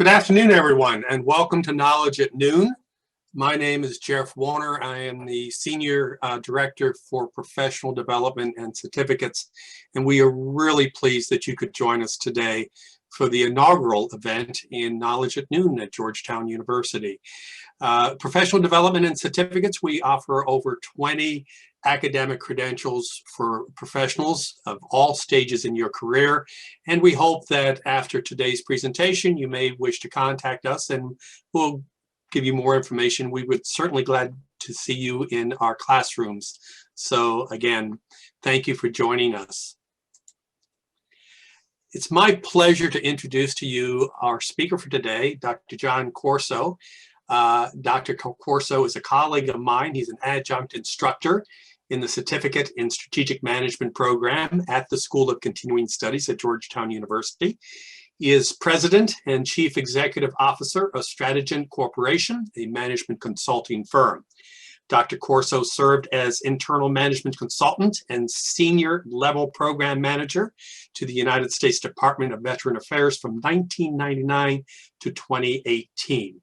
Good afternoon, everyone, and welcome to Knowledge at Noon. My name is Jeff Warner. I am the Senior Director for Professional Development and Certificates, and we are really pleased that you could join us today for the inaugural event in Knowledge at Noon at Georgetown University. Professional Development and Certificates, we offer over 20 academic credentials for professionals of all stages in your career. And we hope that after today's presentation, you may wish to contact us and we'll give you more information. We would certainly glad to see you in our classrooms. So again, thank you for joining us. It's my pleasure to introduce to you our speaker for today, Dr. John Corso. Dr. Corso is a colleague of mine. He's an adjunct instructor in the Certificate in Strategic Management program at the School of Continuing Studies at Georgetown University. He is President and Chief Executive Officer of Strategent Corporation, a management consulting firm. Dr. Corso served as internal management consultant and senior level program manager to the United States Department of Veteran Affairs from 1999 to 2018.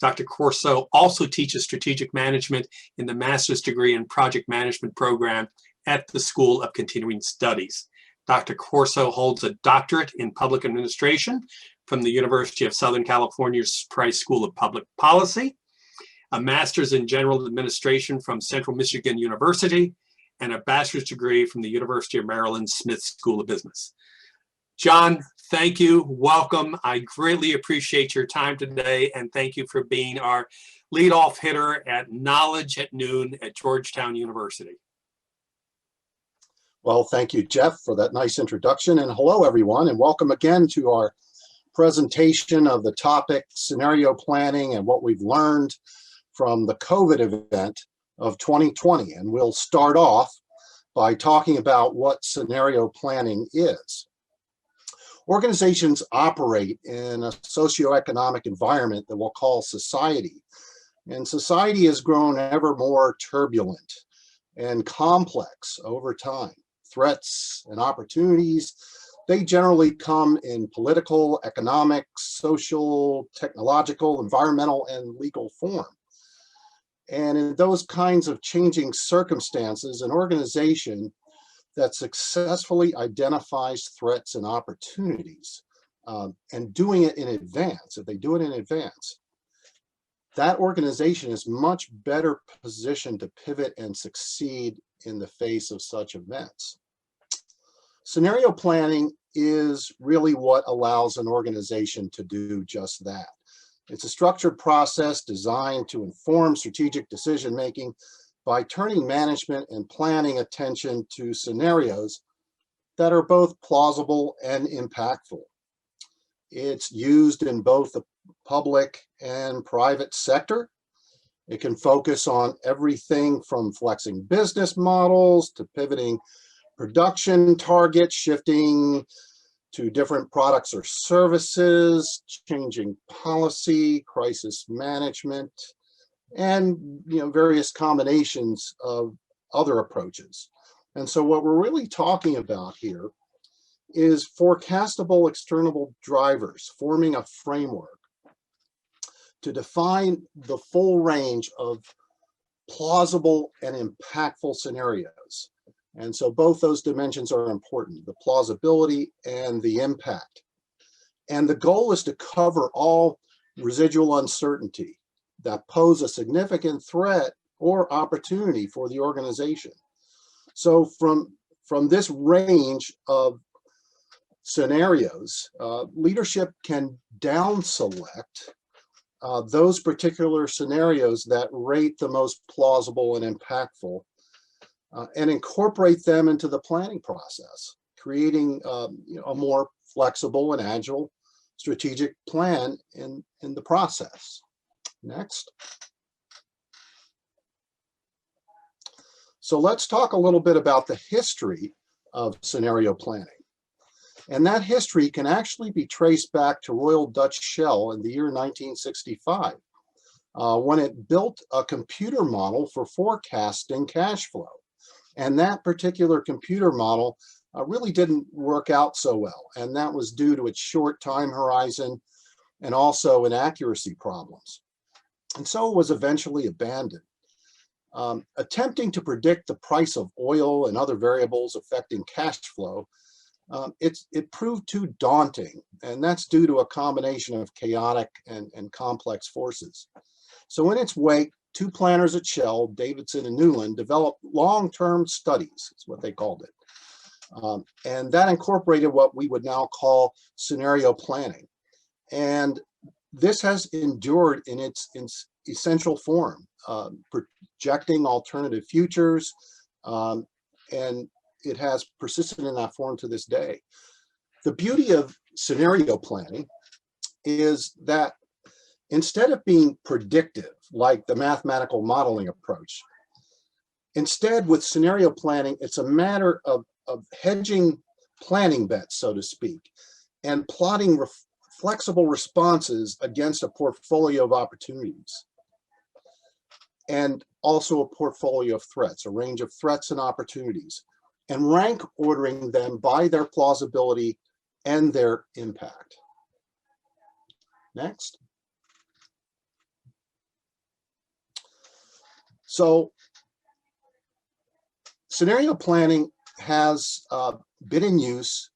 Dr. Corso also teaches strategic management in the master's degree in project management program at the School of Continuing Studies. Dr. Corso holds a doctorate in public administration from the University of Southern California's Price School of Public Policy, a master's in general administration from Central Michigan University, and a bachelor's degree from the University of Maryland Smith School of Business. John, thank you. Welcome. I greatly appreciate your time today, and thank you for being our leadoff hitter at Knowledge at Noon at Georgetown University. Well, thank you, Jeff, for that nice introduction. And hello, everyone, and welcome again to our presentation of the topic scenario planning and what we've learned from the COVID event of 2020. And we'll start off by talking about what scenario planning is. Organizations operate in a socioeconomic environment that we'll call society. And society has grown ever more turbulent and complex over time. Threats and opportunities, they generally come in political, economic, social, technological, environmental, and legal form. And in those kinds of changing circumstances, an organization that successfully identifies threats and opportunities and doing it in advance, if they do it in advance, that organization is much better positioned to pivot and succeed in the face of such events. Scenario planning is really what allows an organization to do just that. It's a structured process designed to inform strategic decision-making by turning management and planning attention to scenarios that are both plausible and impactful. It's used in both the public and private sector. It can focus on everything from flexing business models to pivoting production targets, shifting to different products or services, changing policy, crisis management, and various combinations of other approaches. And so what we're really talking about here is forecastable external drivers, forming a framework to define the full range of plausible and impactful scenarios. And so both those dimensions are important, the plausibility and the impact. And the goal is to cover all residual uncertainty that pose a significant threat or opportunity for the organization. So from this range of scenarios, leadership can down select those particular scenarios that rate the most plausible and impactful and incorporate them into the planning process, creating a more flexible and agile strategic plan in the process. Next. So let's talk a little bit about the history of scenario planning. And that history can actually be traced back to Royal Dutch Shell in the year 1965, when it built a computer model for forecasting cash flow. And that particular computer model really didn't work out so well. And that was due to its short time horizon and also inaccuracy problems. And so it was eventually abandoned. Attempting to predict the price of oil and other variables affecting cash flow, it proved too daunting, and that's due to a combination of chaotic and complex forces. So in its wake, two planners at Shell, Davidson and Newland, developed long-term studies, is what they called it. And that incorporated what we would now call scenario planning. And this has endured in its essential form, projecting alternative futures, and it has persisted in that form to this day. The beauty of scenario planning is that instead of being predictive, like the mathematical modeling approach, instead with scenario planning, it's a matter of hedging planning bets, so to speak, and plotting flexible responses against a portfolio of opportunities, and also a portfolio of threats, a range of threats and opportunities, and rank ordering them by their plausibility and their impact. Next. So scenario planning has been in use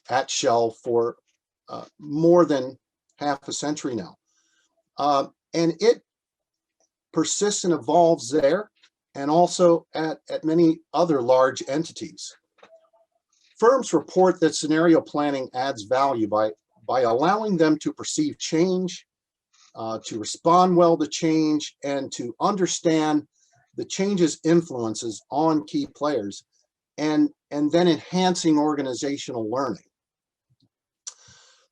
at Shell for more than half a century now. And it persists and evolves there, and also at many other large entities. Firms report that scenario planning adds value by allowing them to perceive change, to respond well to change, and to understand the change's influences on key players, and then enhancing organizational learning.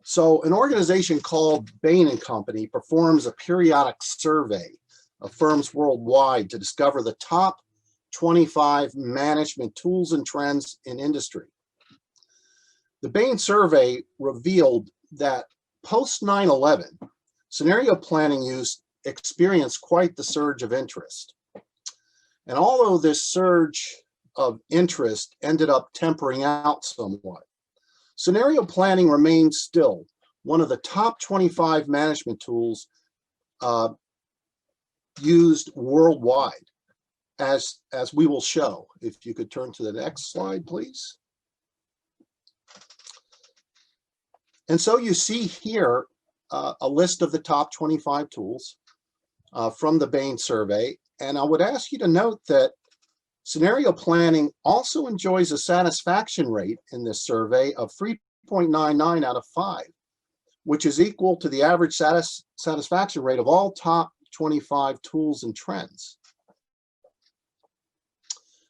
So an organization called Bain & Company performs a periodic survey of firms worldwide to discover the top 25 management tools and trends in industry. The Bain survey revealed that post 9/11, scenario planning use experienced quite the surge of interest. And although this surge of interest ended up tempering out somewhat, scenario planning remains still one of the top 25 management tools used worldwide, as we will show. If you could turn to the next slide, please. And so you see here a list of the top 25 tools from the Bain survey. And I would ask you to note that scenario planning also enjoys a satisfaction rate in this survey of 3.99 out of 5, which is equal to the average satisfaction rate of all top 25 tools and trends.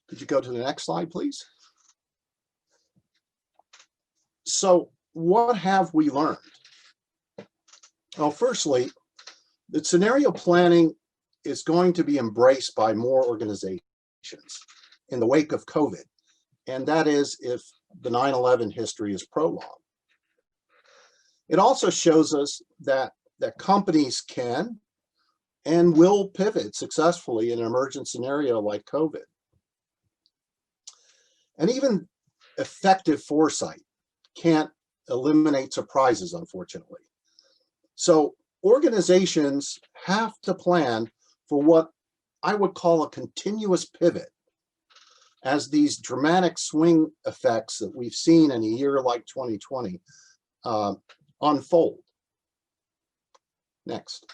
Could you go to the next slide, please? So what have we learned? Well, firstly, that scenario planning is going to be embraced by more organizations in the wake of COVID, and that is if the 9/11 history is prolonged. It also shows us that companies can and will pivot successfully in an emergent scenario like COVID. And even effective foresight can't eliminate surprises, unfortunately. So organizations have to plan for what I would call a continuous pivot as these dramatic swing effects that we've seen in a year like 2020 unfold. Next.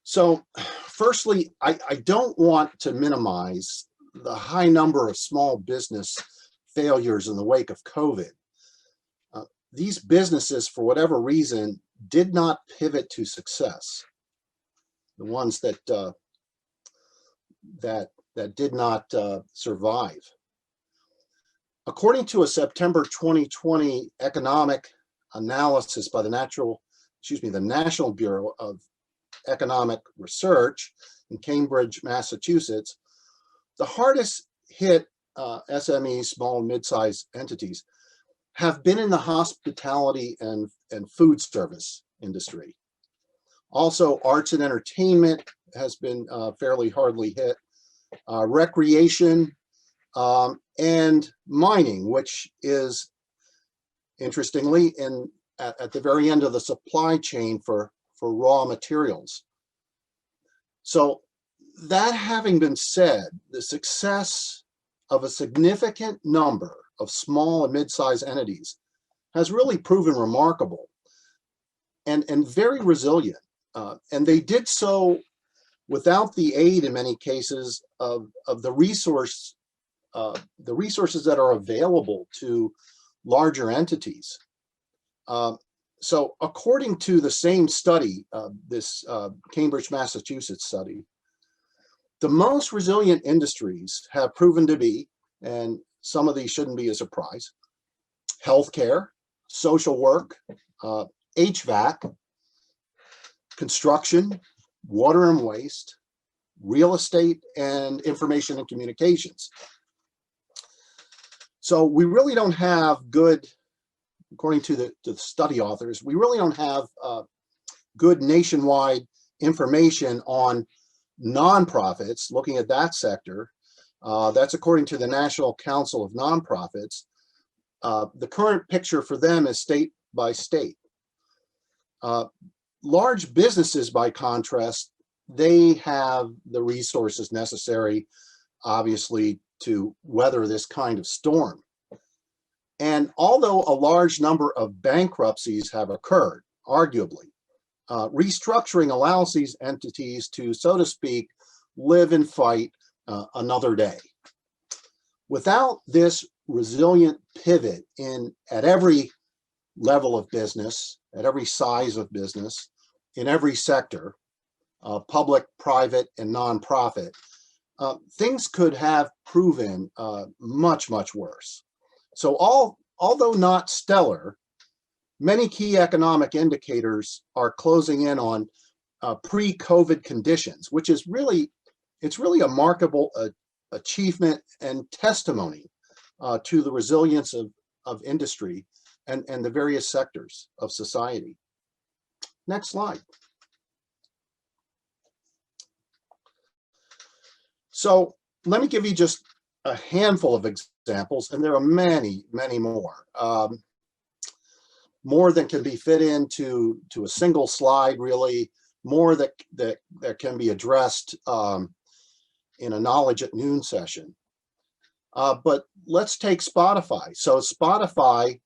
So firstly, I don't want to minimize the high number of small business failures in the wake of COVID. These businesses, for whatever reason, did not pivot to success. The ones that did not survive. According to a September 2020 economic analysis by the National Bureau of Economic Research in Cambridge, Massachusetts, the hardest hit SMEs, small and mid-sized entities, have been in the hospitality and food service industry. Also, arts and entertainment has been fairly hardly hit. Recreation and mining, which is interestingly, at the very end of the supply chain for raw materials. So that having been said, the success of a significant number of small and mid-sized entities has really proven remarkable and very resilient. And they did so without the aid, in many cases, of the resources that are available to larger entities. So according to the same study, this Cambridge, Massachusetts study, the most resilient industries have proven to be, and some of these shouldn't be a surprise, healthcare, social work, HVAC, construction, water and waste, real estate, and information and communications. So we really don't have good, according to the study authors, we really don't have good nationwide information on nonprofits, looking at that sector. That's according to the National Council of Nonprofits. The current picture for them is state by state. Large businesses, by contrast, they have the resources necessary, obviously, to weather this kind of storm. And although a large number of bankruptcies have occurred, arguably, restructuring allows these entities to, so to speak, live and fight another day. Without this resilient pivot at every level of business, at every size of business, in every sector, public, private, and nonprofit, things could have proven much, much worse. So although not stellar, many key economic indicators are closing in on pre-COVID conditions, which is really, it's really a remarkable achievement and testimony to the resilience of industry and the various sectors of society. Next slide. So let me give you just a handful of examples, and there are many, many more. More than can be fit into a single slide, really, more that can be addressed in a Knowledge at Noon session. But let's take Spotify. So Spotify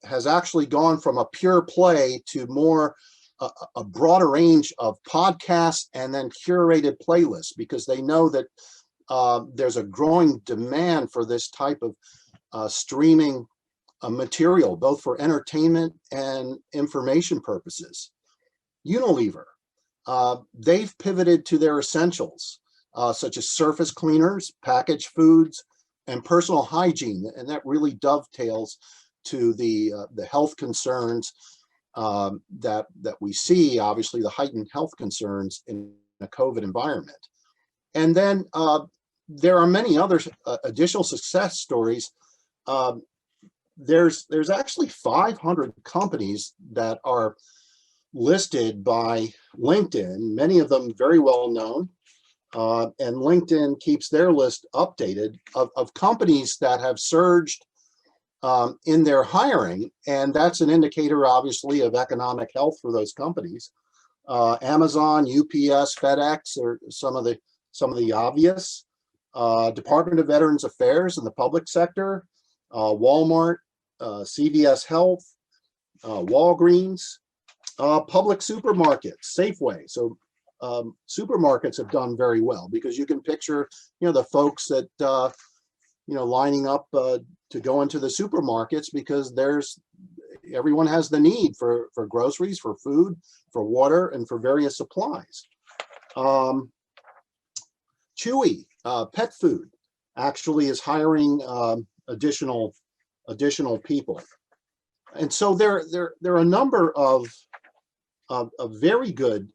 has actually gone from a pure play to more a broader range of podcasts and then curated playlists, because they know that there's a growing demand for this type of streaming material, both for entertainment and information purposes. Unilever, they've pivoted to their essentials, such as surface cleaners, packaged foods, and personal hygiene, and that really dovetails to the health concerns that we see, obviously the heightened health concerns in a COVID environment. And then there are many other additional success stories. There's actually 500 companies that are listed by LinkedIn, many of them very well known. And LinkedIn keeps their list updated of companies that have surged in their hiring, and that's an indicator, obviously, of economic health for those companies. Amazon, UPS, FedEx are some of the obvious. Department of Veterans Affairs in the public sector, Walmart, CVS Health, Walgreens, public supermarkets, Safeway. So supermarkets have done very well, because you can picture, the folks that lining up to go into the supermarkets, because everyone has the need for groceries, for food, for water, and for various supplies. Chewy, pet food, actually is hiring additional people. And so there are a number of very good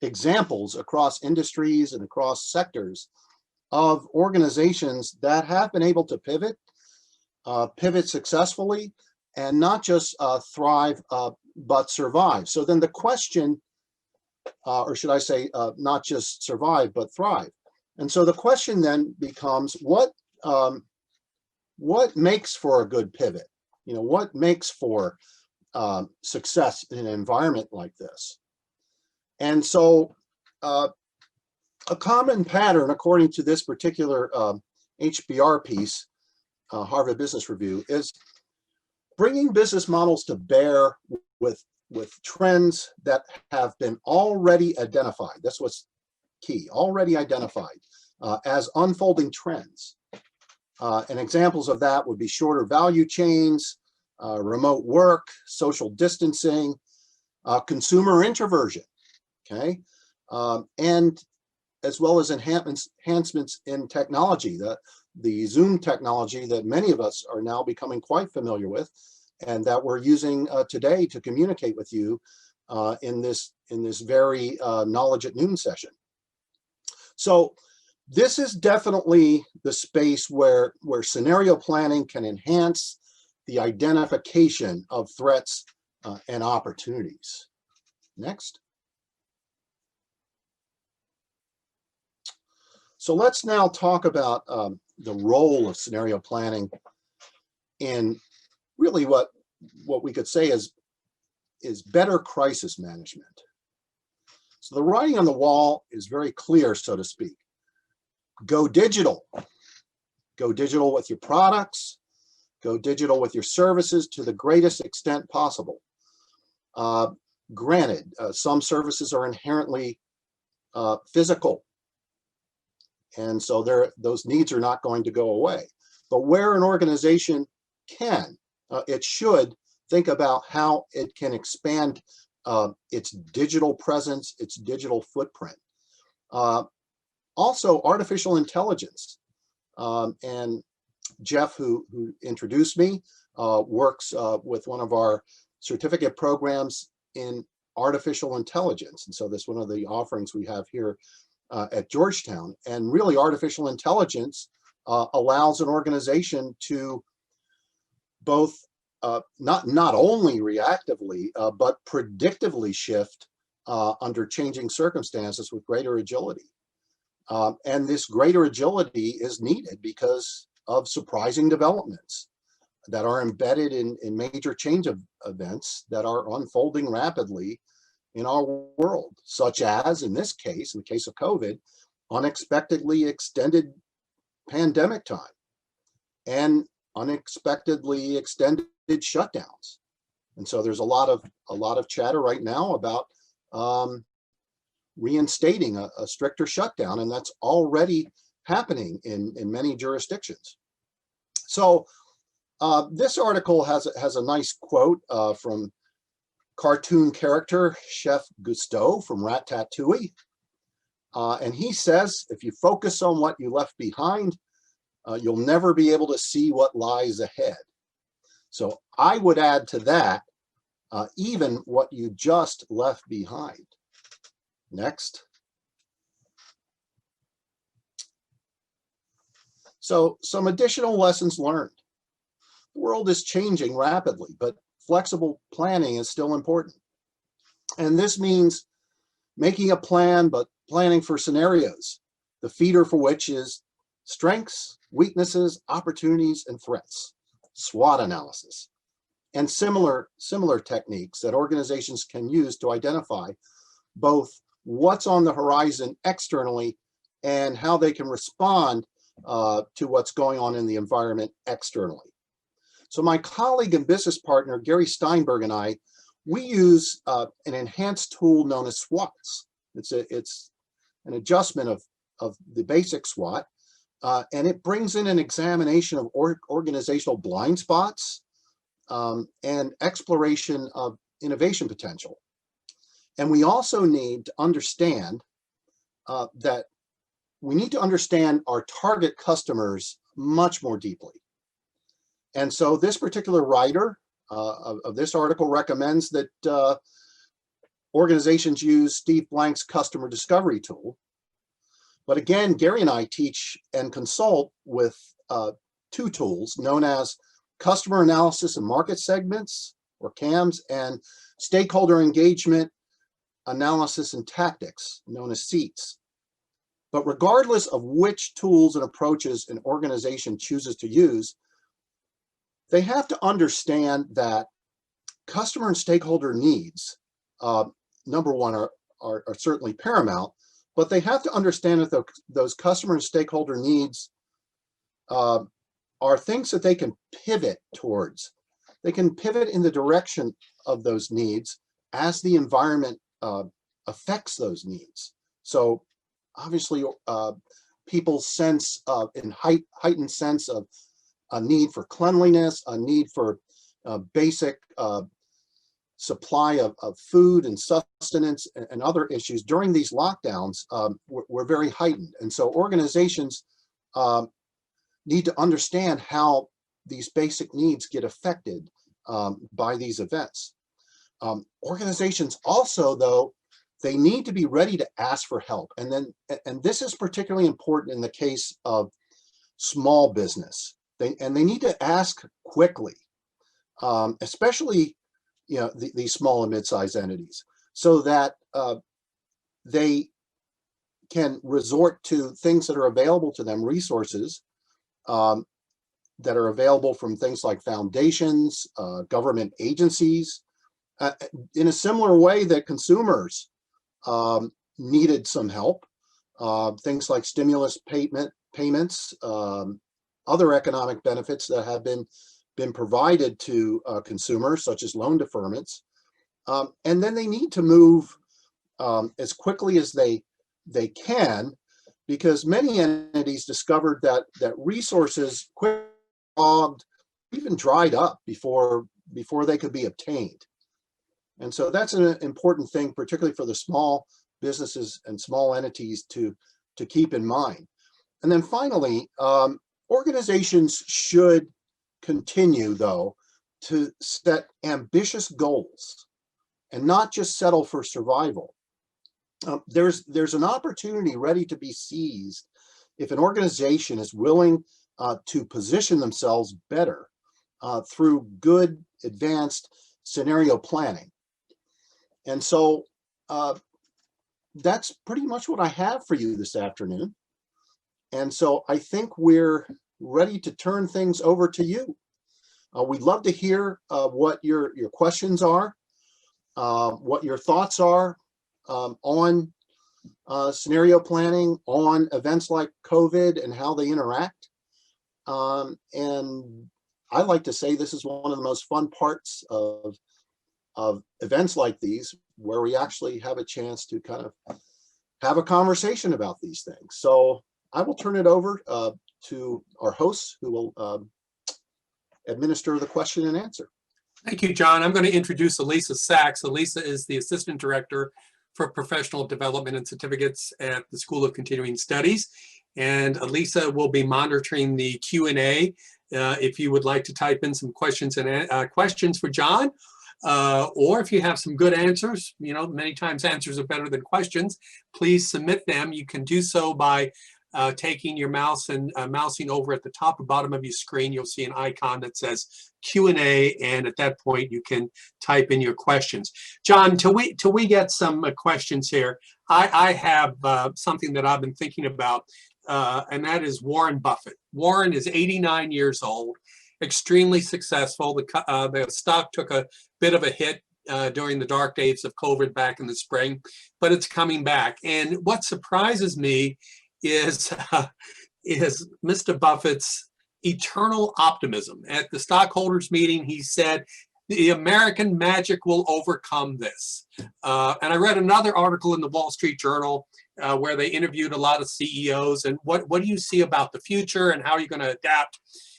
examples across industries and across sectors of organizations that have been able to pivot successfully, and not just thrive, but survive. So then the question, or should I say, not just survive, but thrive. And so the question then becomes, what what makes for a good pivot? What makes for success in an environment like this? And so a common pattern, according to this particular HBR piece, Harvard Business Review, is bringing business models to bear with trends that have been already identified. That's what's key, already identified as unfolding trends. And examples of that would be shorter value chains, remote work, social distancing, consumer introversion, okay? And as well as enhancements in technology, the Zoom technology that many of us are now becoming quite familiar with, and that we're using today to communicate with you in this very Knowledge at Noon session. So this is definitely the space where scenario planning can enhance the identification of threats and opportunities. Next. So let's now talk about the role of scenario planning in really what we could say is better crisis management. So the writing on the wall is very clear, so to speak. Go digital. Go digital with your products. Go digital with your services to the greatest extent possible. Granted, some services are inherently physical, and so those needs are not going to go away. But where an organization can, it should think about how it can expand its digital presence, its digital footprint. Also, artificial intelligence. And Jeff, who introduced me, works with one of our certificate programs in artificial intelligence. And so that's one of the offerings we have here at Georgetown. And really, artificial intelligence allows an organization to both not only reactively, but predictively shift under changing circumstances with greater agility. And this greater agility is needed because of surprising developments that are embedded in major change events that are unfolding rapidly in our world, such as, in this case, in the case of COVID, unexpectedly extended pandemic time and unexpectedly extended shutdowns. And so there's a lot of chatter right now about reinstating a stricter shutdown, and that's already happening in many jurisdictions. So this article has a nice quote from cartoon character Chef Gusteau from Ratatouille. And he says, if you focus on what you left behind, you'll never be able to see what lies ahead. So I would add to that, even what you just left behind. Next. So some additional lessons learned. The world is changing rapidly, but flexible planning is still important. And this means making a plan, but planning for scenarios, the feeder for which is strengths, weaknesses, opportunities, and threats, SWOT analysis, and similar techniques that organizations can use to identify both what's on the horizon externally and how they can respond to what's going on in the environment externally. So my colleague and business partner, Gary Steinberg, and I, we use an enhanced tool known as SWOTs. It's an adjustment of the basic SWOT, and it brings in an examination of organizational blind spots and exploration of innovation potential. And we also need to understand that we need to understand our target customers much more deeply. And so this particular writer of this article recommends that organizations use Steve Blank's customer discovery tool. But again, Gary and I teach and consult with two tools known as customer analysis and market segments, or CAMs, and stakeholder engagement analysis and tactics, known as SEATs. But regardless of which tools and approaches an organization chooses to use, they have to understand that customer and stakeholder needs, number one, are certainly paramount, but they have to understand that those customer and stakeholder needs are things that they can pivot towards. They can pivot in the direction of those needs as the environment affects those needs. So obviously, people's sense of, heightened sense of a need for cleanliness, a need for basic supply of food and sustenance and other issues during these lockdowns were very heightened. And so organizations need to understand how these basic needs get affected by these events. Organizations also, though, they need to be ready to ask for help. And this is particularly important in the case of small business. They need to ask quickly, especially these small and mid-sized entities, so that they can resort to things that are available to them, resources that are available from things like foundations, government agencies, in a similar way that consumers needed some help. Things like stimulus payments, other economic benefits that have been provided to consumers, such as loan deferments. And then they need to move as quickly as they can, because many entities discovered that resources quickly clogged, even dried up before they could be obtained. And so that's an important thing, particularly for the small businesses and small entities to keep in mind. And then finally, organizations should continue, though, to set ambitious goals and not just settle for survival. There's an opportunity ready to be seized if an organization is willing to position themselves better through good advanced scenario planning. And so that's pretty much what I have for you this afternoon. And so I think we're ready to turn things over to you. We'd love to hear what your questions are, what your thoughts are on scenario planning, on events like COVID and how they interact. And I like to say this is one of the most fun parts of events like these, where we actually have a chance to kind of have a conversation about these things. So I will turn it over to our hosts, who will administer the question and answer. Thank you, John. I'm going to introduce Elisa Sachs. Elisa is the Assistant Director for Professional Development and Certificates at the School of Continuing Studies. And Elisa will be monitoring the Q&A. If you would like to type in some questions and questions for John, or if you have some good answers, many times answers are better than questions, please submit them. You can do so by taking your mouse and mousing over at the top or bottom of your screen. You'll see an icon that says Q&A, and at that point you can type in your questions. John, till we get some questions here, I have something that I've been thinking about, and that is Warren Buffett. Warren is 89 years old, extremely successful. The stock took a bit of a hit during the dark days of COVID back in the spring, but it's coming back. And what surprises me is Mr. Buffett's eternal optimism. At the stockholders meeting, he said, the American magic will overcome this. And I read another article in the Wall Street Journal where they interviewed a lot of CEOs, and what do you see about the future and how are you going to adapt?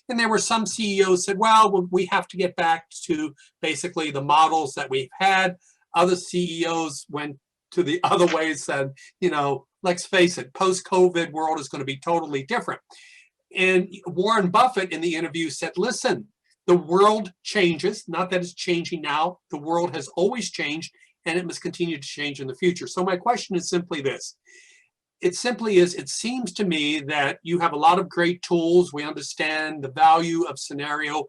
And there were some CEOs said, well, we have to get back to basically the models that we've had. Other CEOs went to the other way and said, let's face it, post-COVID world is going to be totally different. And Warren Buffett in the interview said, listen, the world changes, not that it's changing now. The world has always changed, and it must continue to change in the future. So my question is simply this. It simply is, it seems to me that you have a lot of great tools. We understand the value of scenario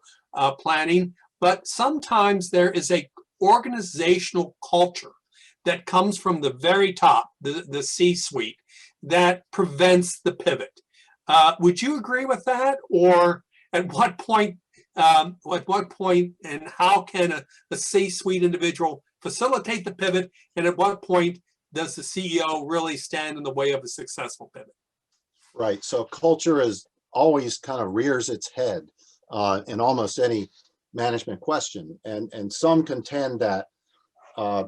planning, but sometimes there is a organizational culture that comes from the very top, the C-suite, that prevents the pivot. Would you agree with that? Or at what point At what point and how can a C-suite individual facilitate the pivot? And at what point does the CEO really stand in the way of a successful pivot? Right. So culture is always kind of rears its head in almost any management question. And some contend that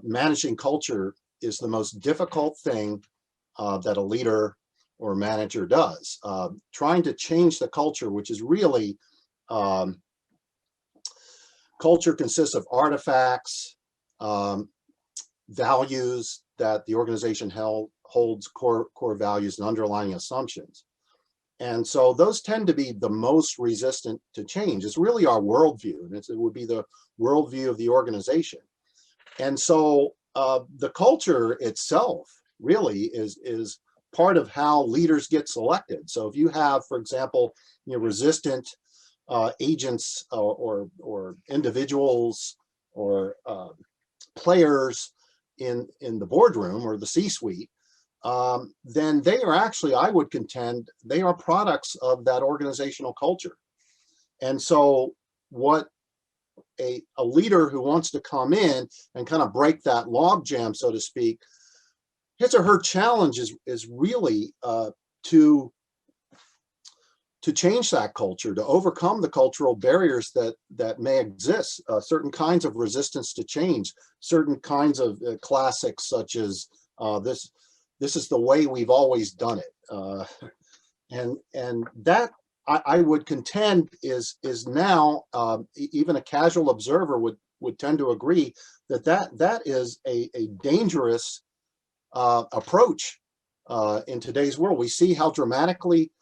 managing culture is the most difficult thing that a leader or manager does. Trying to change the culture, which is really, culture consists of artifacts, values that the organization holds, core values and underlying assumptions. And so those tend to be the most resistant to change. It's really our worldview, and it would be the worldview of the organization. And so the culture itself really is part of how leaders get selected. So if you have, for example, resistant agents or individuals or players in the boardroom or the C-suite, then they are actually, I would contend, they are products of that organizational culture. And so what a leader who wants to come in and kind of break that logjam, so to speak, his or her challenge is really to change that culture, to overcome the cultural barriers that may exist, certain kinds of resistance to change, certain kinds of classics such as this is the way we've always done it, and that I would contend is now even a casual observer would tend to agree that is a dangerous approach in today's world. We see how dramatically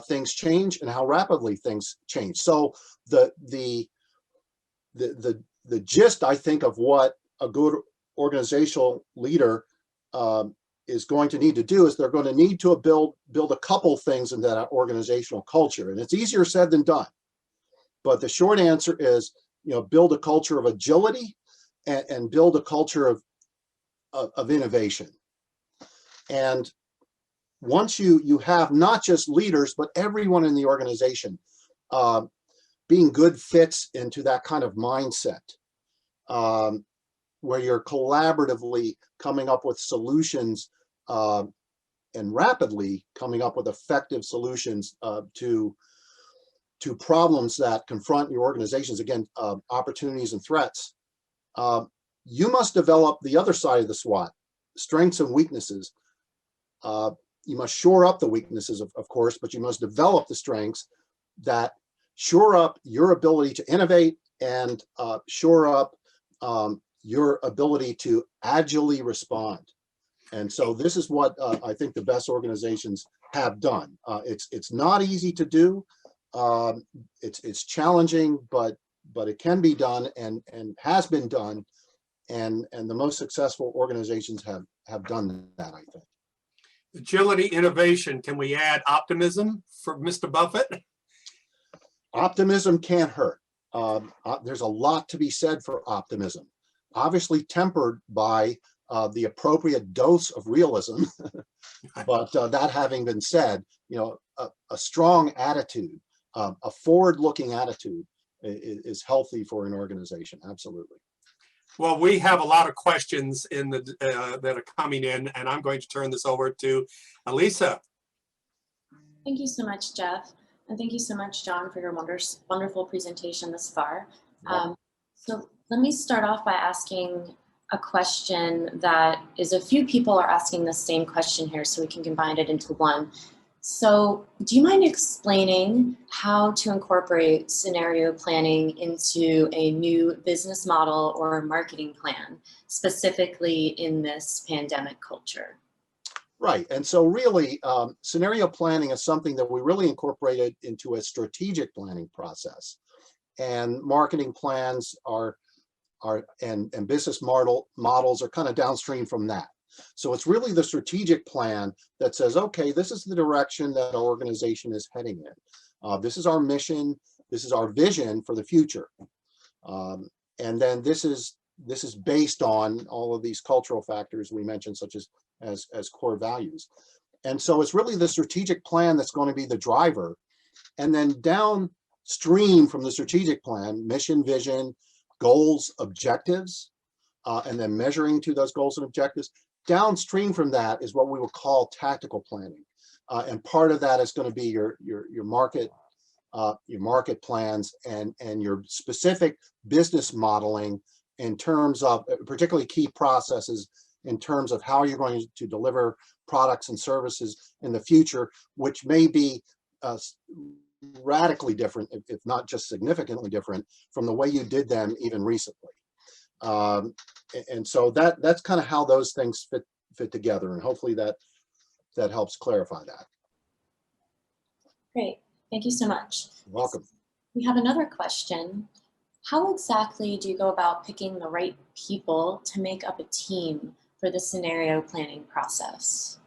things change and how rapidly things change. So the gist, I think, of what a good organizational leader is going to need to do is they're going to need to build a couple things in that organizational culture, and it's easier said than done. But the short answer is, build a culture of agility and build a culture of innovation. And once you have not just leaders, but everyone in the organization being good fits into that kind of mindset, where you're collaboratively coming up with solutions and rapidly coming up with effective solutions to problems that confront your organizations, again, opportunities and threats. You must develop the other side of the SWOT, strengths and weaknesses. You must shore up the weaknesses, of course, but you must develop the strengths that shore up your ability to innovate and shore up your ability to agilely respond. And so this is what I think the best organizations have done. It's not easy to do. It's challenging, but it can be done and has been done. And the most successful organizations have done that, I think. Agility, innovation. Can we add optimism for Mr. Buffett? Optimism can't hurt. There's a lot to be said for optimism, obviously tempered by the appropriate dose of realism. But that having been said, a strong attitude, a forward-looking attitude is healthy for an organization. Absolutely. Well, we have a lot of questions in that are coming in, and I'm going to turn this over to Elisa. Thank you so much, Jeff. And thank you so much, John, for your wonderful presentation thus far. So let me start off by asking a question that is a few people are asking the same question here, so we can combine it into one. So do you mind explaining how to incorporate scenario planning into a new business model or marketing plan, specifically in this pandemic culture? Right. And so really, scenario planning is something that we really incorporated into a strategic planning process. And marketing plans and business models are kind of downstream from that. So it's really the strategic plan that says, okay, this is the direction that our organization is heading in. This is our mission. This is our vision for the future. And then this is based on all of these cultural factors we mentioned, such as core values. And so it's really the strategic plan that's going to be the driver. And then down stream from the strategic plan, mission, vision, goals, objectives, and then measuring to those goals and objectives. Downstream from that is what we will call tactical planning. And part of that is going to be your market plans and your specific business modeling in terms of particularly key processes in terms of how you're going to deliver products and services in the future, which may be radically different, if not just significantly different, from the way you did them even recently. And so that's kind of how those things fit together, and hopefully that helps clarify that. Great, thank you so much. You're welcome. We have another question. How exactly do you go about picking the right people to make up a team for the scenario planning process?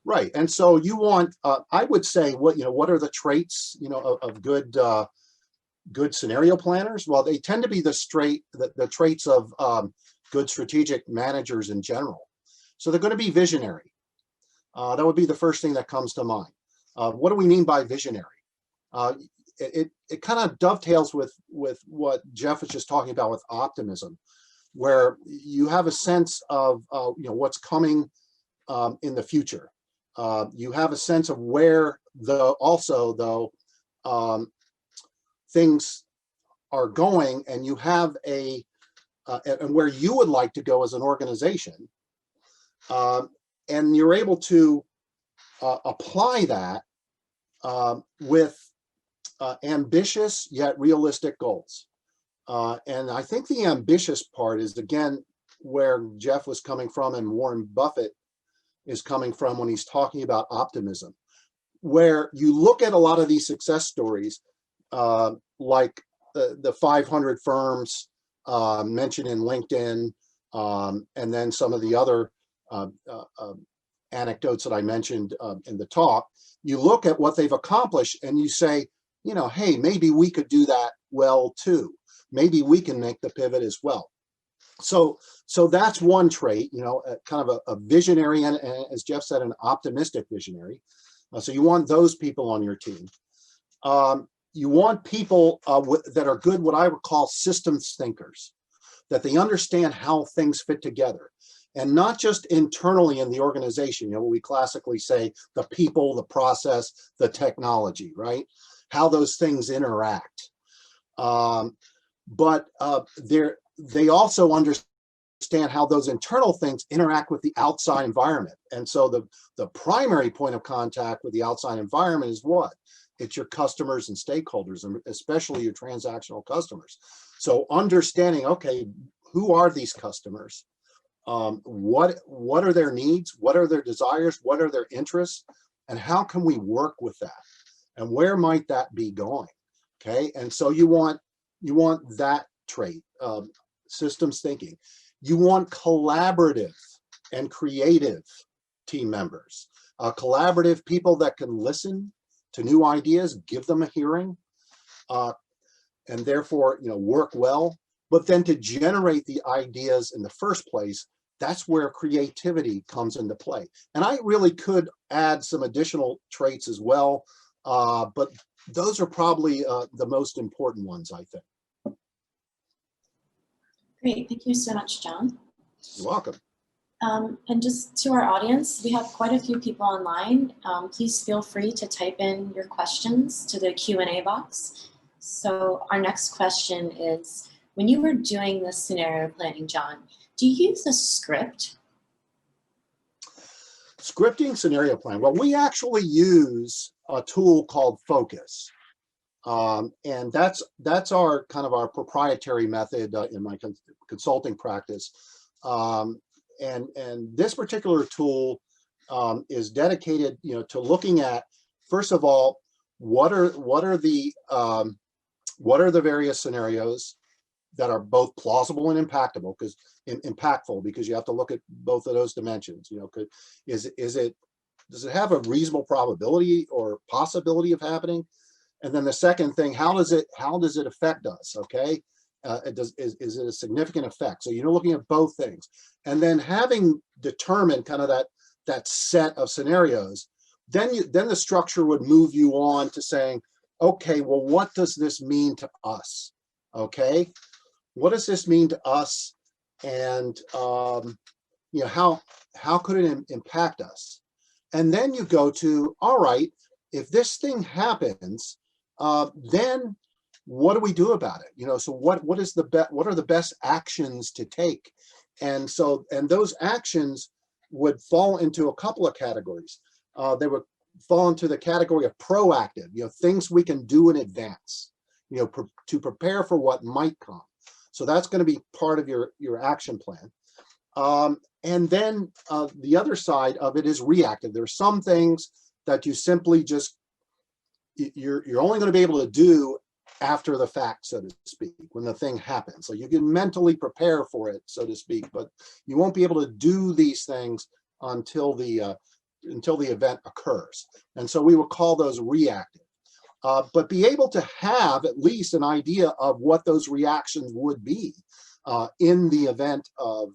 Right, and so you want, I would say, what are the traits, of good scenario planners? Well, they tend to be the traits of good strategic managers in general. So they're going to be visionary. That would be the first thing that comes to mind. What do we mean by visionary? It kind of dovetails with what Jeff was just talking about with optimism, where you have a sense of what's coming in the future. You have a sense of where things are going, and you have and where you would like to go as an organization, and you're able to apply that with ambitious yet realistic goals. And I think the ambitious part is, again, where Jeff was coming from and Warren Buffett is coming from when he's talking about optimism, where you look at a lot of these success stories, like the 500 firms mentioned in LinkedIn, and then some of the other anecdotes that I mentioned in the talk. You look at what they've accomplished and you say, hey, maybe we could do that well too. Maybe we can make the pivot as well. So that's one trait, kind of a visionary, and as Jeff said, an optimistic visionary. So you want those people on your team. You want people that are good, what I would call systems thinkers, that they understand how things fit together, and not just internally in the organization, what we classically say, the people, the process, the technology, right? How those things interact. But they also understand how those internal things interact with the outside environment. And so the primary point of contact with the outside environment is what? It's your customers and stakeholders, and especially your transactional customers. So understanding, okay, who are these customers? What are their needs? What are their desires? What are their interests? And how can we work with that? And where might that be going? Okay, and so you want that trait, systems thinking. You want collaborative and creative team members, collaborative people that can listen to new ideas, give them a hearing, and therefore work well. But then to generate the ideas in the first place, that's where creativity comes into play. And I really could add some additional traits as well, but those are probably the most important ones, I think. Great, thank you so much, John. You're welcome. And just to our audience, we have quite a few people online. Please feel free to type in your questions to the Q&A box. So our next question is, when you were doing this scenario planning, John, do you use a script? Scripting scenario plan. Well, we actually use a tool called Focus. And that's our kind of our proprietary method in my consulting practice. And this particular tool is dedicated, to looking at, first of all, what are the various scenarios that are both plausible and impactful, because you have to look at both of those dimensions. Does it have a reasonable probability or possibility of happening? And then the second thing, how does it affect us? Okay, is it a significant effect? So you're looking at both things, and then having determined kind of that set of scenarios, then the structure would move you on to saying, okay, well, what does this mean to us? Okay, what does this mean to us? And you know, how could it impact us? And then you go to, all right, if this thing happens, then what do we do about it? You know, so what are the best actions to take? And so, and those actions would fall into a couple of categories. They would fall into the category of proactive, you know, things we can do in advance, you know, to prepare for what might come. So that's going to be part of your action plan. And then the other side of it is reactive. There are some things that you simply just, you're only going to be able to do after the fact, so to speak, when the thing happens. So you can mentally prepare for it, so to speak, but you won't be able to do these things until the event occurs. And so we would call those reactive. But be able to have at least an idea of what those reactions would be in the event of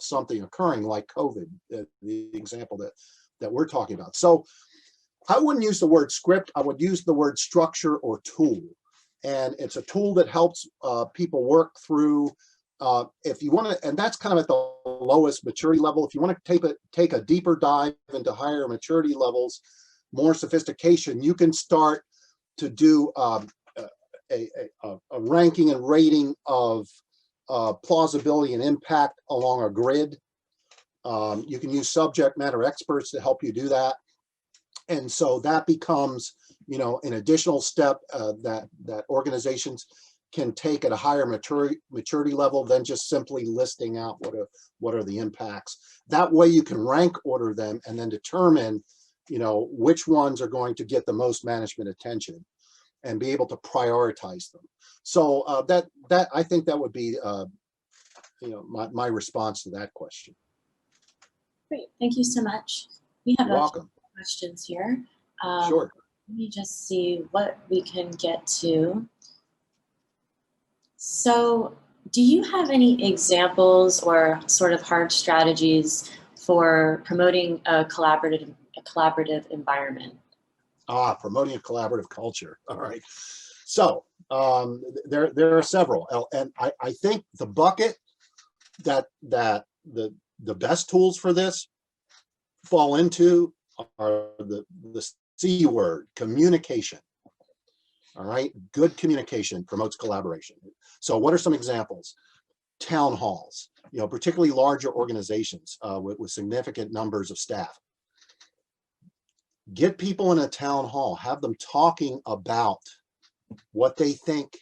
something occurring, like COVID, the example that we're talking about. So I wouldn't use the word script. I would use the word structure or tool. And it's a tool that helps people work through. If you want to, and that's kind of at the lowest maturity level. If you want to take a deeper dive into higher maturity levels, more sophistication, you can start to do a ranking and rating of plausibility and impact along a grid. You can use subject matter experts to help you do that. And so that becomes, you know, an additional step that organizations can take at a higher maturity level than just simply listing out what are the impacts. That way you can rank order them and then determine, you know, which ones are going to get the most management attention and be able to prioritize them. So that I think that would be, you know, my response to that question. Great, thank you so much. We have a few questions here. Sure. Let me just see what we can get to. So do you have any examples or sort of hard strategies for promoting a collaborative environment? Promoting a collaborative culture. All right. So there are several, and I think the bucket that the best tools for this fall into are the C word, communication. All right, good communication promotes collaboration. So what are some examples? Town halls, you know, particularly larger organizations with significant numbers of staff. Get people in a town hall, have them talking about what they think,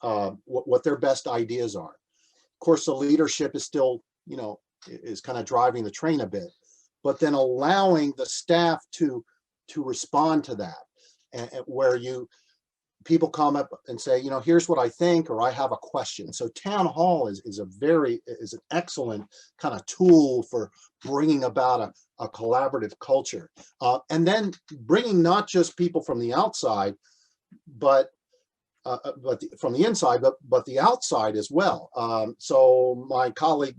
what their best ideas are. Of course, the leadership is still, you know, is kind of driving the train a bit, but then allowing the staff to respond to that, and where people come up and say, you know, here's what I think, or I have a question. So town hall is an excellent kind of tool for bringing about a collaborative culture, and then bringing not just people from the outside, but from the inside, but the outside as well. So my colleague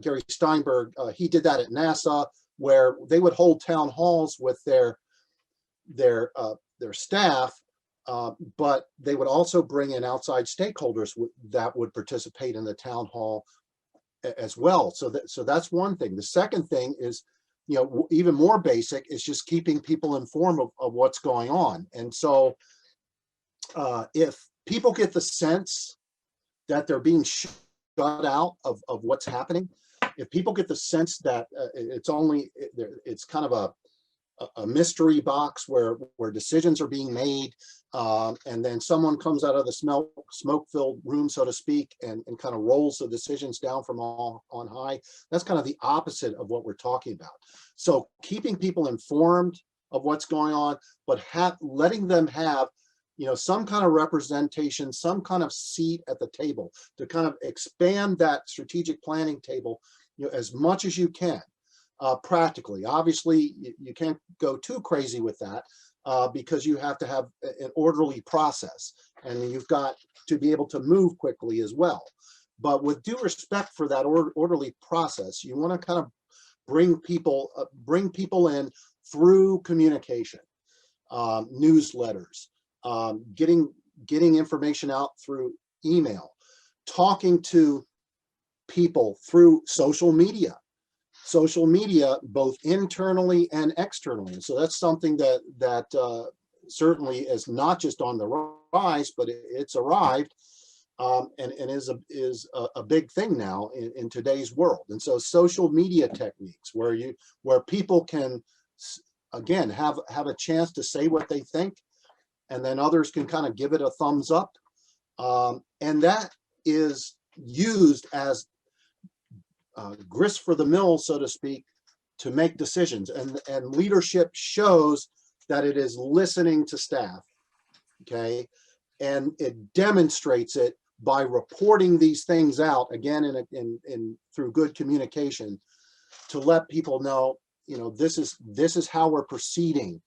Gary Steinberg, he did that at NASA, where they would hold town halls with their staff, but they would also bring in outside stakeholders that would participate in the town hall as well. So that's one thing. The second thing is, you know, even more basic, is just keeping people informed of what's going on. And so if people get the sense that they're being shut out of what's happening, if people get the sense that it's kind of a mystery box where decisions are being made, and then someone comes out of the smoke-filled room, so to speak, and kind of rolls the decisions down from on high, that's kind of the opposite of what we're talking about. So keeping people informed of what's going on, but letting them have, you know, some kind of representation, some kind of seat at the table to kind of expand that strategic planning table, you know, as much as you can. Practically, obviously, you can't go too crazy with that because you have to have an orderly process, and you've got to be able to move quickly as well. But with due respect for that orderly process, you want to kind of bring people in through communication, newsletters, getting information out through email, talking to people through social media both internally and externally. So that's something that certainly is not just on the rise, but it's arrived, and is a big thing now in today's world. And so social media techniques where people can again have a chance to say what they think, and then others can kind of give it a thumbs up, and that is used as grist for the mill, so to speak, to make decisions. And leadership shows that it is listening to staff, okay? And it demonstrates it by reporting these things out, again, in through good communication, to let people know, you know, this is how we're proceeding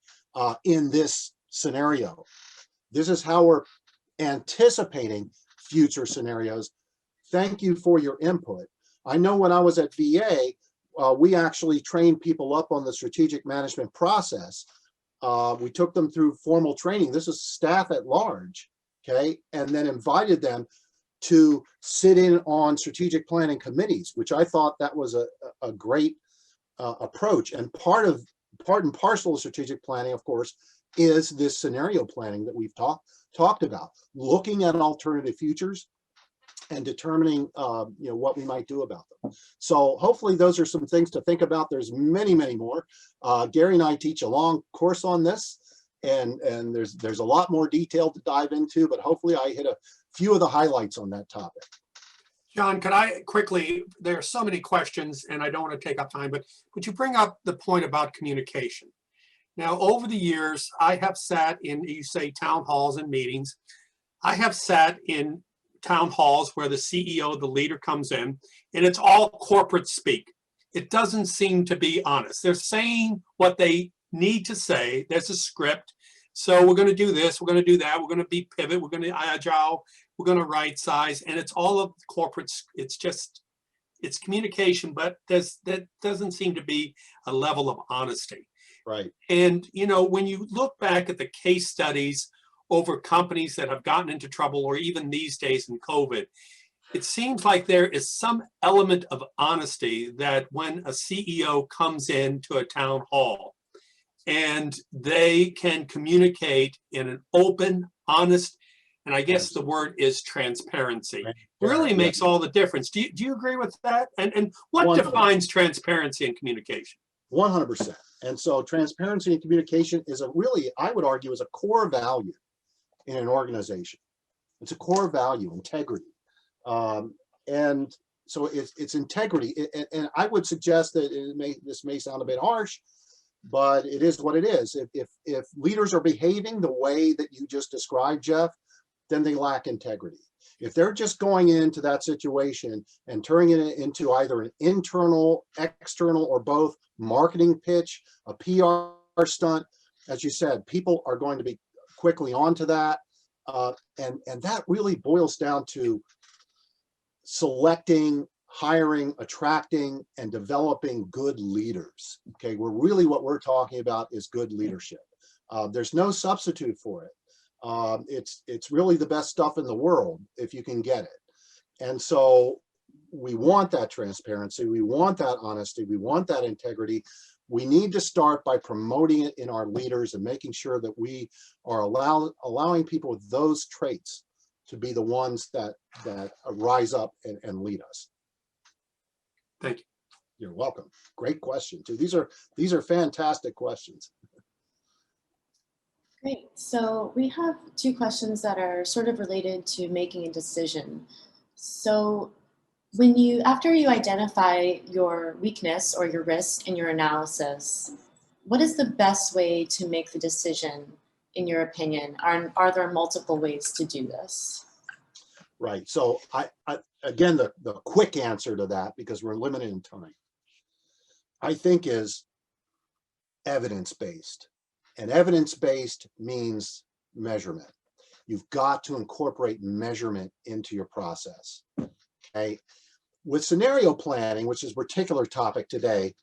in this scenario. This is how we're anticipating future scenarios. Thank you for your input. I know when I was at VA, we actually trained people up on the strategic management process. We took them through formal training. This is staff at large, okay? And then invited them to sit in on strategic planning committees, which I thought that was a great approach. And part and parcel of strategic planning, of course, is this scenario planning that we've talked about, looking at alternative futures and determining you know, what we might do about them. So hopefully those are some things to think about. There's many more. Gary and I teach a long course on this, and there's a lot more detail to dive into, but hopefully I hit a few of the highlights on that topic. John, could I quickly, there are so many questions and I don't want to take up time, but would you bring up the point about communication? Now, over the years, I have sat in, you say, town halls and meetings. I have sat in town halls where the CEO, the leader, comes in, and it's all corporate speak. It doesn't seem to be honest. They're saying what they need to say. There's a script. So we're going to do this, we're going to do that, we're going to be pivot, we're going to agile, we're going to right size, and it's all of corporate. It's communication, but that doesn't seem to be a level of honesty. Right. And, you know, when you look back at the case studies over companies that have gotten into trouble, or even these days in COVID, it seems like there is some element of honesty that when a CEO comes into a town hall and they can communicate in an open, honest, and I guess the word is transparency, really makes all the difference. Do you agree with that? And what 100%. defines transparency and communication? 100%. And so transparency and communication is I would argue, is a core value in an organization. It's a core value, integrity. And so it's integrity. And I would suggest that this may sound a bit harsh, but it is what it is. If leaders are behaving the way that you just described, Jeff, then they lack integrity. If they're just going into that situation and turning it into either an internal, external, or both marketing pitch, a PR stunt, as you said, people are going to be quickly onto that. And that really boils down to selecting, hiring, attracting, and developing good leaders. Okay, what we're talking about is good leadership. There's no substitute for it. It's really the best stuff in the world if you can get it. And so we want that transparency, we want that honesty, we want that integrity. We need to start by promoting it in our leaders and making sure that we are allowing people with those traits to be the ones that rise up and lead us. Thank you. You're welcome. Great question too. These are fantastic questions. Great. So we have two questions that are sort of related to making a decision. So after you identify your weakness or your risk in your analysis, what is the best way to make the decision, in your opinion? Are there multiple ways to do this? Right. So again, the quick answer to that, because we're limited in time, I think is evidence-based. And evidence-based means measurement. You've got to incorporate measurement into your process. Okay. With scenario planning, which is a particular topic today,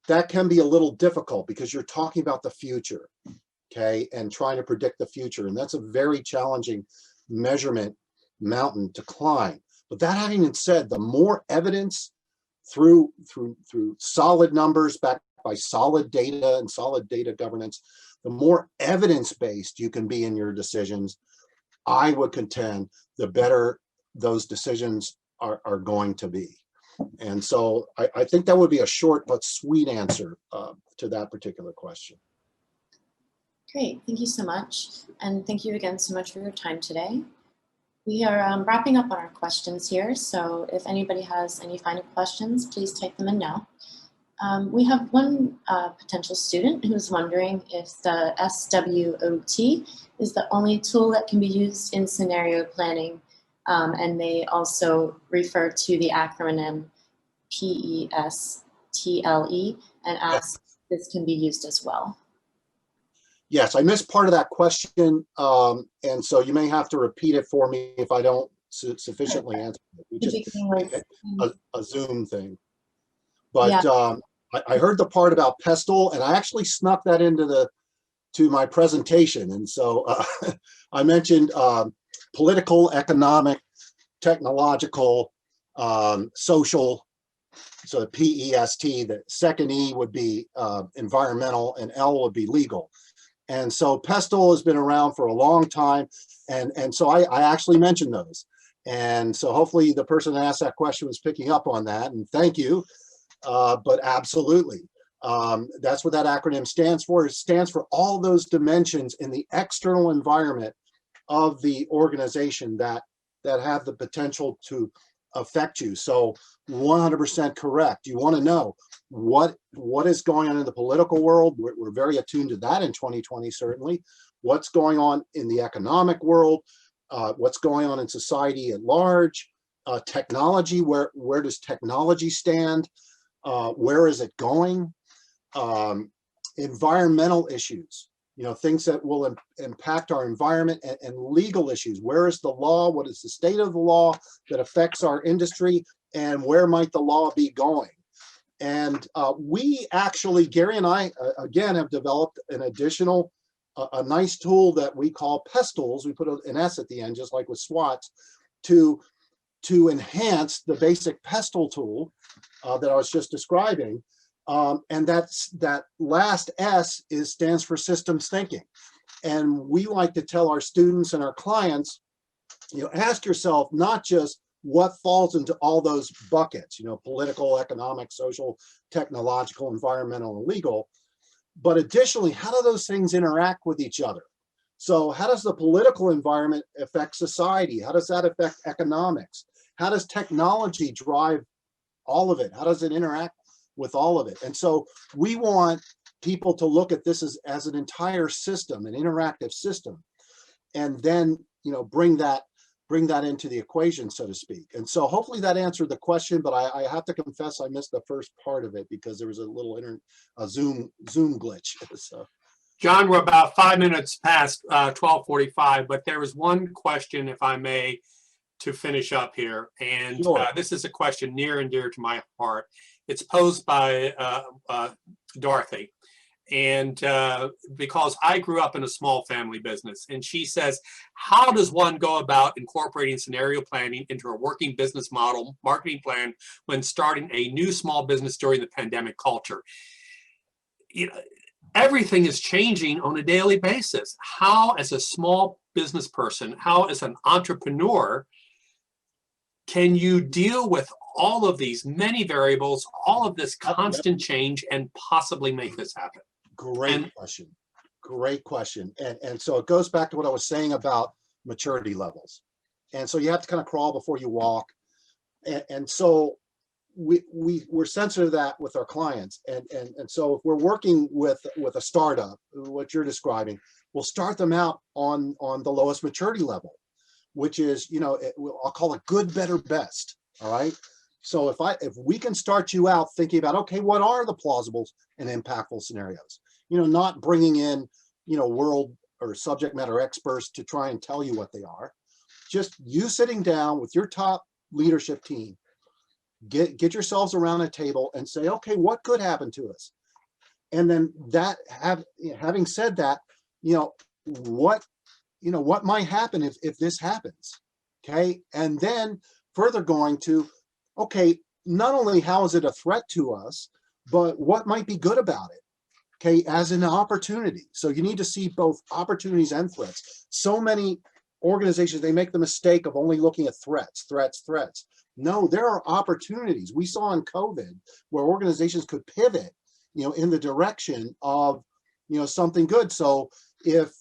that can be a little difficult because you're talking about the future. okay, and trying to predict the future. And that's a very challenging measurement mountain to climb. But that having been said, the more evidence through solid numbers backed by solid data and solid data governance, the more evidence-based you can be in your decisions, I would contend, the better those decisions are going to be. And so I think that would be a short but sweet answer to that particular question. Great, thank you so much. And thank you again so much for your time today. We are wrapping up on our questions here. So if anybody has any final questions, please type them in now. We have one potential student who's wondering if the SWOT is the only tool that can be used in scenario planning. And they also refer to the acronym PESTLE and ask if this can be used as well. Yes, I missed part of that question. And so you may have to repeat it for me if I don't sufficiently answer it. We just a Zoom thing. But yeah. I heard the part about PESTLE, and I actually snuck that into my presentation. And so I mentioned political, economic, technological, social. So the PEST, the second E would be environmental, and L would be legal. And so PESTLE has been around for a long time. And so I actually mentioned those. And so hopefully the person that asked that question was picking up on that, and thank you. But absolutely, that's what that acronym stands for. It stands for all those dimensions in the external environment of the organization that have the potential to affect you. So 100% correct. You want to know what is going on in the political world. We're very attuned to that in 2020, certainly. What's going on in the economic world, what's going on in society at large, technology, where does technology stand? Where is it going? Environmental issues, things that will impact our environment, and legal issues. Where is the law? What is the state of the law that affects our industry? And where might the law be going? And we actually, Gary and I, again, have developed an additional, a nice tool that we call PESTLES. We put an S at the end, just like with SWOTs, to enhance the basic PESTLE tool that I was just describing. And that last S stands for systems thinking. And we like to tell our students and our clients, ask yourself not just what falls into all those buckets, political, economic, social, technological, environmental, and legal, but additionally, how do those things interact with each other? So how does the political environment affect society? How does that affect economics? How does technology drive all of it? How does it interact with all of it? And so we want people to look at this as an entire system, an interactive system, and then bring that into the equation, so to speak. And so hopefully that answered the question, but I have to confess I missed the first part of it because there was a little Zoom glitch. So. John, we're about 5 minutes past 12:45, but there was one question, if I may, to finish up here. And sure. This is a question near and dear to my heart. It's posed by Dorothy. And because I grew up in a small family business, and she says, how does one go about incorporating scenario planning into a working business model, marketing plan, when starting a new small business during the pandemic culture? Everything is changing on a daily basis. How, as a small business person, how, as an entrepreneur, can you deal with all of these many variables, all of this constant change, and possibly make this happen? Great question. Great question. And so it goes back to what I was saying about maturity levels. And so you have to kind of crawl before you walk. And so we're sensitive to that with our clients. And so if we're working with a startup, what you're describing, we'll start them out on the lowest maturity level, which is, I'll call it good, better, best. All right. So if we can start you out thinking about, okay, what are the plausible and impactful scenarios? Not bringing in, world or subject matter experts to try and tell you what they are. Just you sitting down with your top leadership team, get yourselves around a table and say, okay, what could happen to us? And then having said that, what might happen if this happens, okay? And then further going to, okay, not only how is it a threat to us, but what might be good about it, okay, as an opportunity. So you need to see both opportunities and threats. So many organizations, they make the mistake of only looking at threats. No, there are opportunities. We saw in COVID where organizations could pivot, in the direction of, something good. So if,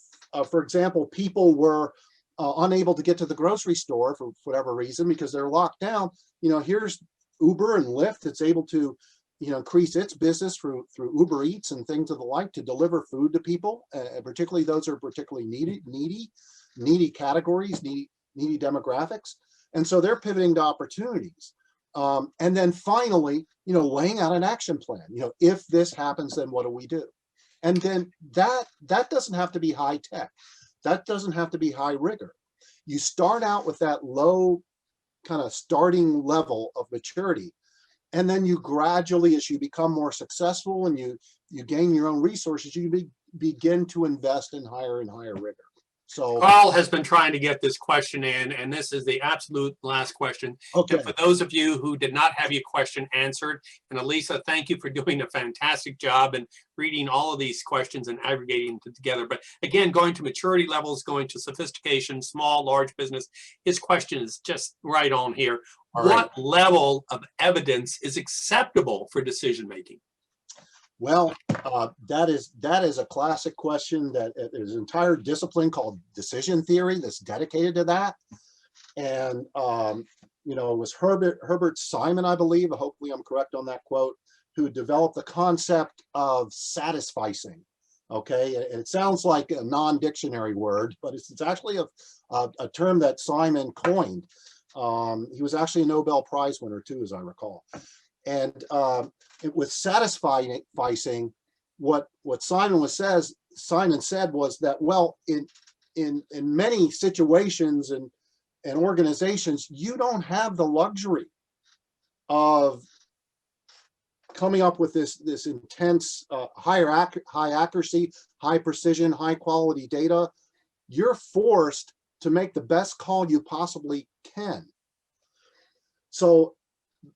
for example, people were unable to get to the grocery store for whatever reason because they're locked down, here's Uber and Lyft that's able to, increase its business through Uber Eats and things of the like to deliver food to people, particularly those who are particularly needy categories, needy demographics. And so they're pivoting to opportunities. And then finally, laying out an action plan. If this happens, then what do we do? And then that doesn't have to be high tech. That doesn't have to be high rigor. You start out with that low kind of starting level of maturity. And then you gradually, as you become more successful and you gain your own resources, you begin to invest in higher and higher rigor. So Carl has been trying to get this question in, and this is the absolute last question. okay. And for those of you who did not have your question answered, and Elisa, thank you for doing a fantastic job and reading all of these questions and aggregating them together. But again, going to maturity levels, going to sophistication, small, large business, his question is just right on here. What level of evidence is acceptable for decision making? Well, that is a classic question. That there's an entire discipline called decision theory that's dedicated to that. And it was Herbert Simon, I believe, hopefully I'm correct on that quote, who developed the concept of satisficing. Okay, it sounds like a non-dictionary word, but it's actually a term that Simon coined. He was actually a Nobel Prize winner too, as I recall. And with satisficing, what Simon said was that, well, in many situations and organizations, you don't have the luxury of coming up with this intense high accuracy, high precision, high quality data. You're forced to make the best call you possibly can. So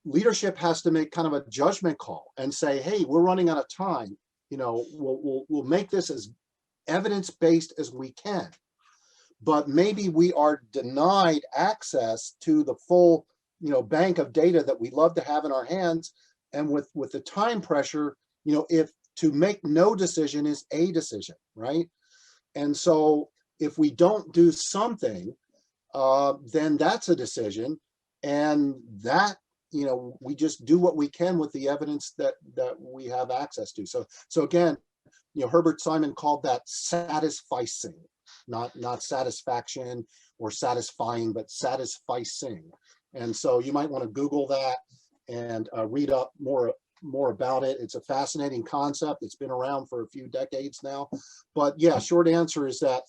leadership has to make kind of a judgment call and say, hey, we're running out of time. We'll make this as evidence-based as we can, but maybe we are denied access to the full, bank of data that we love to have in our hands. And with the time pressure, if to make no decision is a decision, right? And so if we don't do something, then that's a decision, and that, we just do what we can with the evidence that we have access to. So again, Herbert Simon called that satisficing, not satisfaction or satisfying, but satisficing. And so you might want to Google that and read up more about it. It's a fascinating concept. It's been around for a few decades now. But yeah, short answer is that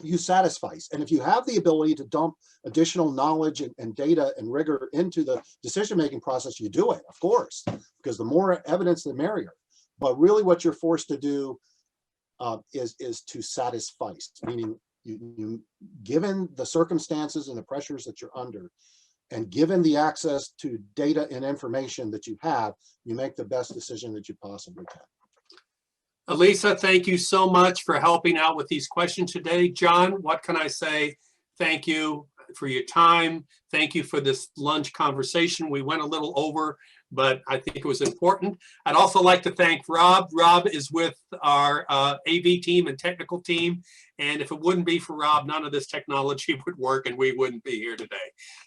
you satisfice. And if you have the ability to dump additional knowledge and data and rigor into the decision-making process, you do it, of course, because the more evidence, the merrier. But really what you're forced to do is to satisfice, meaning you given the circumstances and the pressures that you're under, and given the access to data and information that you have, you make the best decision that you possibly can. Elisa, thank you so much for helping out with these questions today. John, what can I say? Thank you for your time. Thank you for this lunch conversation. We went a little over, but I think it was important. I'd also like to thank Rob. Rob is with our AV team and technical team. And if it wouldn't be for Rob, none of this technology would work and we wouldn't be here today.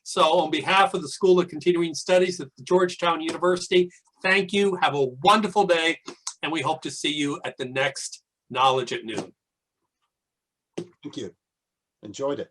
So on behalf of the School of Continuing Studies at the Georgetown University, thank you. Have a wonderful day. And we hope to see you at the next Knowledge at Noon. Thank you. Enjoyed it.